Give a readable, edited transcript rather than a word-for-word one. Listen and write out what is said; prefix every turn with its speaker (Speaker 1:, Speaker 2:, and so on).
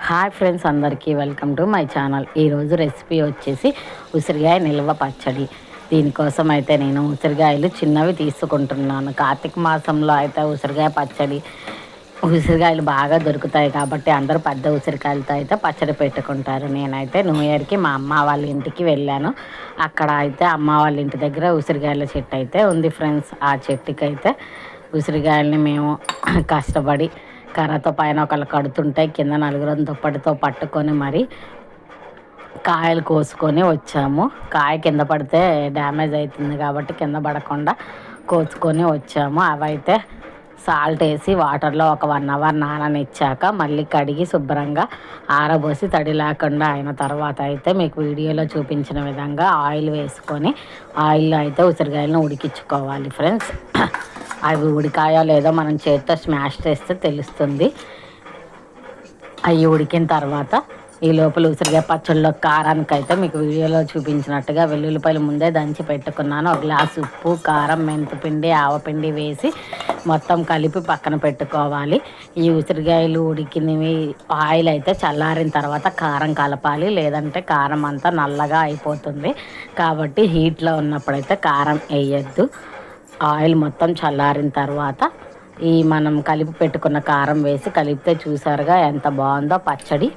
Speaker 1: Hi friends, అందరికీ welcome to my channel. ఈరోజు recipe వచ్చేసి ఉసిరికాయ నిల్వ పచ్చడి. దీనికోసం అయితే నేను ఉసిరికాయలు చిన్నవి తీసుకుంటున్నాను. కార్తీక మాసంలో అయితే ఉసిరికాయ పచ్చడి, ఉసిరికాయలు బాగా దొరుకుతాయి కాబట్టి అందరూ పెద్ద ఉసిరికాయలతో అయితే పచ్చడి పెట్టుకుంటారు. నేనైతే న్యూ ఇయర్కి మా అమ్మ వాళ్ళ ఇంటికి వెళ్ళాను. అక్కడ అయితే అమ్మ వాళ్ళ ఇంటి దగ్గర ఉసిరికాయల చెట్టు అయితే ఉంది ఫ్రెండ్స్. ఆ చెట్టుకి అయితే ఉసిరికాయలని మేము కష్టపడి కర్రతో పైన ఒకళ్ళు కడుతుంటే కింద నలుగురం దుప్పటితో పట్టుకొని మరి కాయలు కోసుకొని వచ్చాము. కాయ కింద పడితే డ్యామేజ్ అవుతుంది కాబట్టి కింద పడకుండా కోసుకొని వచ్చాము. అవైతే సాల్ట్ వేసి వాటర్లో ఒక 1 అవర్ నాననిచ్చాక మళ్ళీ కడిగి శుభ్రంగా ఆరబోసి తడి లేకుండా అయిన తర్వాత అయితే మీకు వీడియోలో చూపించిన విధంగా ఆయిల్ వేసుకొని ఆయిల్లో అయితే ఉసిరికాయలను ఉడికించుకోవాలి ఫ్రెండ్స్. అవి ఉడికాయో లేదో మనం చేతితో స్మాష్ చేస్తే తెలుస్తుంది. అవి ఉడికిన తర్వాత ఈ లోపల ఉసిరికాయ పచ్చళ్ళలో కారానికి అయితే మీకు వీడియోలో చూపించినట్టుగా వెల్లుల్లిపాయలు ముందే దంచి పెట్టుకున్నాను. 1 గ్లాసు ఉప్పు, కారం, మెంతిపిండి, ఆవపిండి వేసి మొత్తం కలిపి పక్కన పెట్టుకోవాలి. ఈ ఉసిరికాయలు ఉడికినవి ఆయిల్ అయితే చల్లారిన తర్వాత కారం కలపాలి, లేదంటే కారం అంతా నల్లగా అయిపోతుంది. కాబట్టి హీట్లో ఉన్నప్పుడైతే కారం వేయద్దు. ఆయిల్ మొత్తం చల్లారిన తర్వాత ఈ మనం కలిపి పెట్టుకున్న కారం వేసి కలిపితే చూసారుగా ఎంత బాగుందో పచ్చడి.